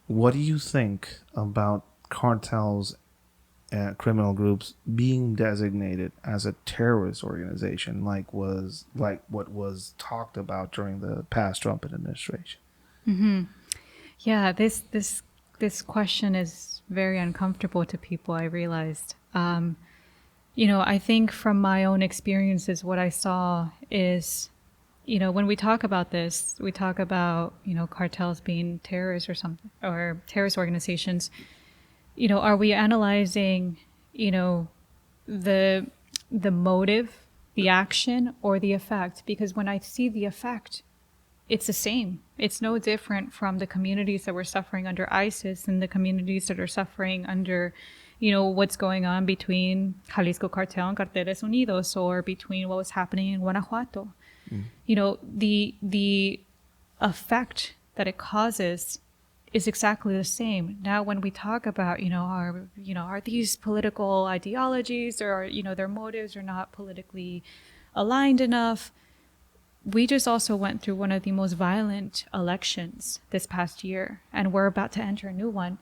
What do you think about cartels, criminal groups being designated as a terrorist organization, like what was talked about during the past Trump administration? Yeah, this question is very uncomfortable to people, I realized. I think from my own experiences, what I saw is, when we talk about this, we talk about, cartels being terrorists or something, or terrorist organizations. Are we analyzing, the motive, the action, or the effect? Because when I see the effect, it's the same. It's no different from the communities that were suffering under ISIS and the communities that are suffering under, what's going on between Jalisco Cartel and Carteles Unidos, or between what was happening in Guanajuato. The effect that it causes is exactly the same. Now, when we talk about, are these political ideologies, or their motives are not politically aligned enough? We just also went through one of the most violent elections this past year, and we're about to enter a new one.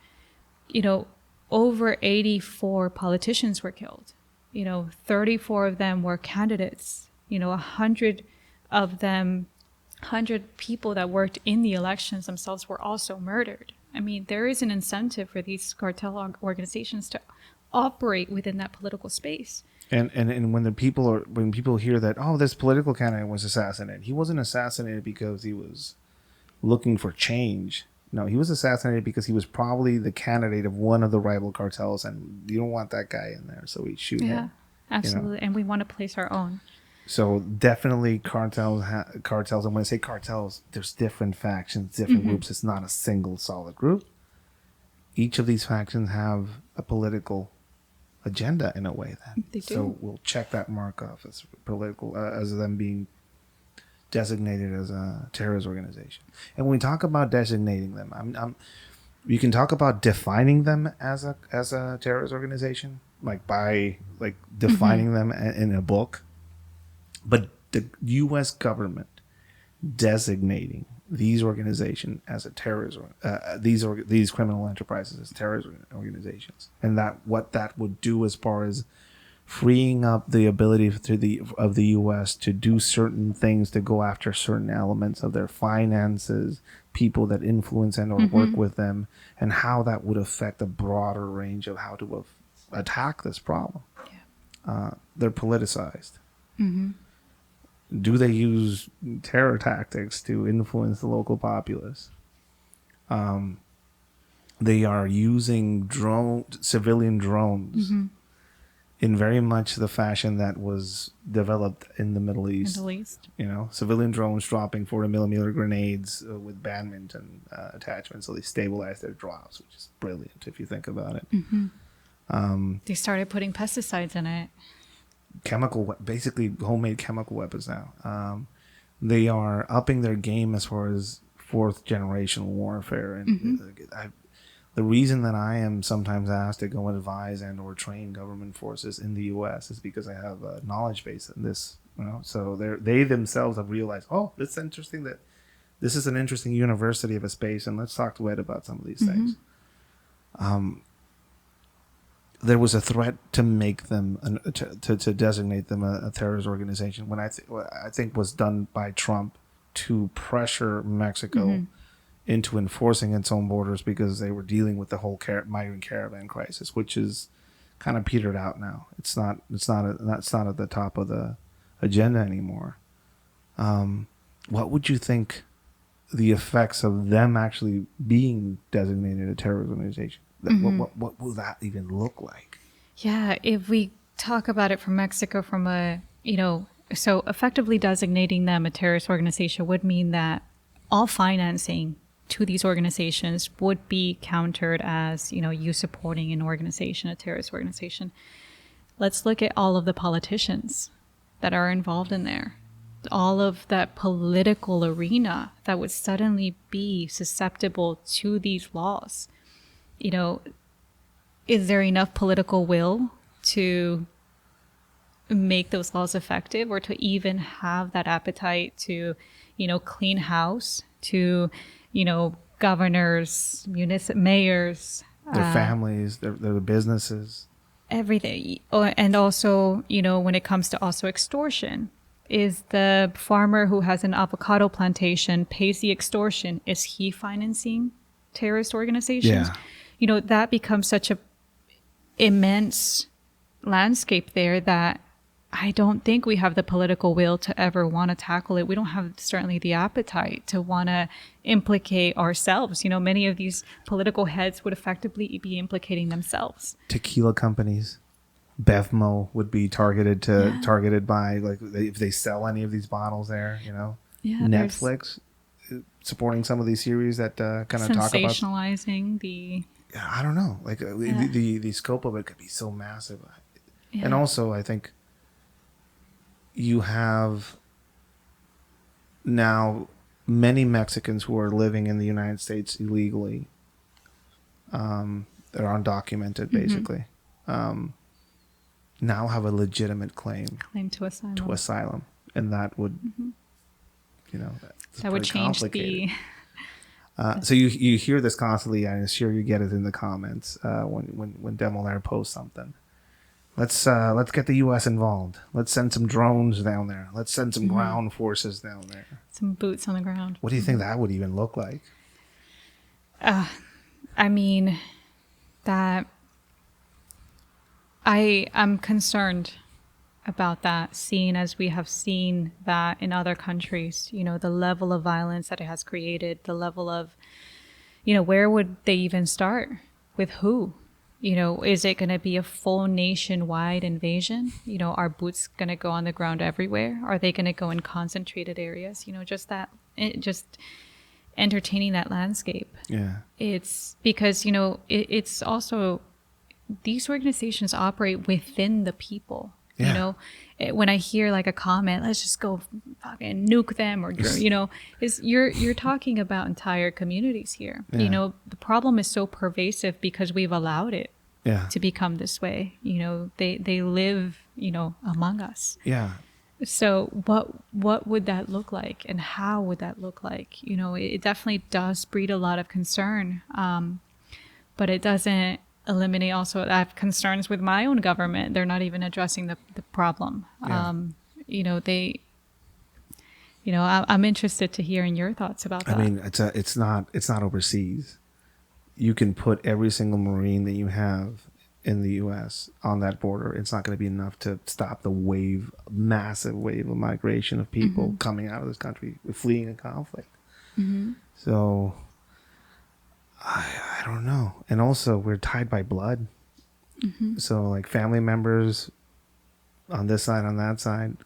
Over 84 politicians were killed. 34 of them were candidates. 100 of them, 100 people that worked in the elections themselves were also murdered. I mean, there is an incentive for these cartel organizations to operate within that political space. And when people hear that, oh, this political candidate was assassinated, he wasn't assassinated because he was looking for change. No, he was assassinated because he was probably the candidate of one of the rival cartels, and you don't want that guy in there, so we shoot him. Yeah, absolutely. And we want to place our own. So definitely cartels. And when I say cartels, there's different factions, different groups. It's not a single solid group. Each of these factions have a political agenda in a way. Then they do. So we'll check that mark off as political, as them being designated as a terrorist organization. And when we talk about designating them, you can talk about defining them as a terrorist organization, like by defining them in a book. But the U.S. government designating these organizations as a terrorist, these criminal enterprises as terrorist organizations, and what that would do as far as freeing up the ability of the U.S. to do certain things, to go after certain elements of their finances, people that influence and or work with them, and how that would affect a broader range of how to attack this problem. Yeah. They're politicized. Do they use terror tactics to influence the local populace? They are using civilian drones in very much the fashion that was developed in the Middle East. Civilian drones dropping 40mm grenades with badminton attachments, so they stabilize their drops, which is brilliant if you think about it. They started putting pesticides in it. Basically homemade chemical weapons now. They are upping their game as far as fourth generation warfare, and the reason that I am sometimes asked to go and advise and or train government forces in the U.S. is because I have a knowledge base in this. So they themselves have realized, oh, it's interesting that this is an interesting university of a space, and let's talk to Ed about some of these things. There was a threat to make them to designate them a terrorist organization when I think was done by Trump to pressure Mexico into enforcing its own borders, because they were dealing with the whole migrant caravan crisis, which is kind of petered out now. It's not at the top of the agenda anymore. What would you think the effects of them actually being designated a terrorist organization? What will that even look like? Yeah, if we talk about it from Mexico, from so effectively designating them a terrorist organization would mean that all financing to these organizations would be countered as, you supporting an organization, a terrorist organization. Let's look at all of the politicians that are involved in there. All of that political arena that would suddenly be susceptible to these laws. Is there enough political will to make those laws effective, or to even have that appetite to, clean house, to, governors, mayors, Their families, their businesses. everything. And also, when it comes to also extortion, is the farmer who has an avocado plantation pays the extortion, is he financing terrorist organizations? Yeah. That becomes such a immense landscape there that I don't think we have the political will to ever want to tackle it. We don't have certainly the appetite to want to implicate ourselves. Many of these political heads would effectively be implicating themselves. Tequila companies, Bevmo would be targeted by, like, if they sell any of these bottles there. Yeah, Netflix supporting some of these series that kind of talk about sensationalizing the. I don't know, like the scope of it could be so massive, and also I think you have now many Mexicans who are living in the United States illegally, that are undocumented, basically, now have a legitimate claim to asylum. And that would, that would change the. So you hear this constantly. I'm sure you get it in the comments when Demoler posts something. Let's get the U.S. involved. Let's send some drones down there. Let's send some ground forces down there. Some boots on the ground. What do you think that would even look like? I mean, that I'm concerned about that, seeing as we have seen that in other countries, the level of violence that it has created, the level of, where would they even start? With who? Is it going to be a full nationwide invasion? Are boots going to go on the ground everywhere? Are they going to go in concentrated areas? Just entertaining that landscape. Yeah. It's because, it's also, these organizations operate within the people. Yeah. When I hear like a comment, let's just go fucking nuke them, or you're talking about entire communities here. Yeah. The problem is so pervasive because we've allowed it to become this way. They live, among us. Yeah. So what would that look like, and how would that look like? It definitely does breed a lot of concern, but it doesn't eliminate. Also, I have concerns with my own government. They're not even addressing the problem. Yeah. I'm interested to hearing your thoughts about that. I mean, it's not overseas. You can put every single Marine that you have in the U.S. on that border. It's not going to be enough to stop the massive wave of migration of people coming out of this country, fleeing a conflict. So I don't know. And also, we're tied by blood. So, like, family members on this side, on that side.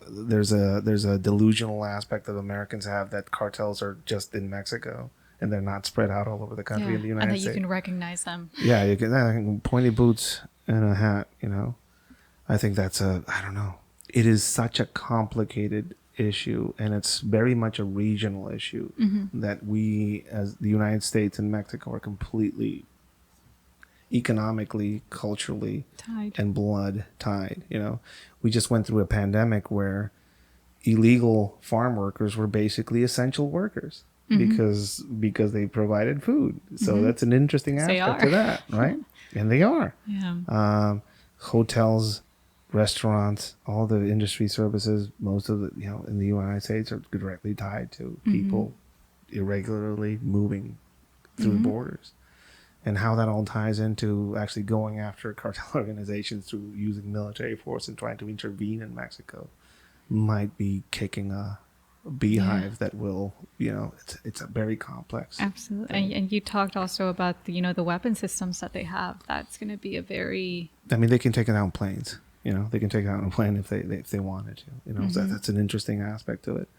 There's a delusional aspect that Americans have that cartels are just in Mexico and they're not spread out all over the country in the United States. And that you can recognize them. Yeah, you can pointy boots and a hat. I think I don't know. It is such a complicated issue, and it's very much a regional issue that we, as the United States and Mexico, are completely economically, culturally, and blood tied. We just went through a pandemic where illegal farm workers were basically essential workers because they provided food. So that's an interesting aspect to that, right? And they are. Yeah. Hotels, restaurants, all the industry services, most of the, in the United States are directly tied to people irregularly moving through borders. And how that all ties into actually going after cartel organizations through using military force and trying to intervene in Mexico might be kicking a beehive that will, it's a very complex. Absolutely. And you talked also about the weapon systems that they have. That's going to be a very... I mean, they can take it out in planes. They can take it out on a plane if they wanted to. So that's an interesting aspect to it.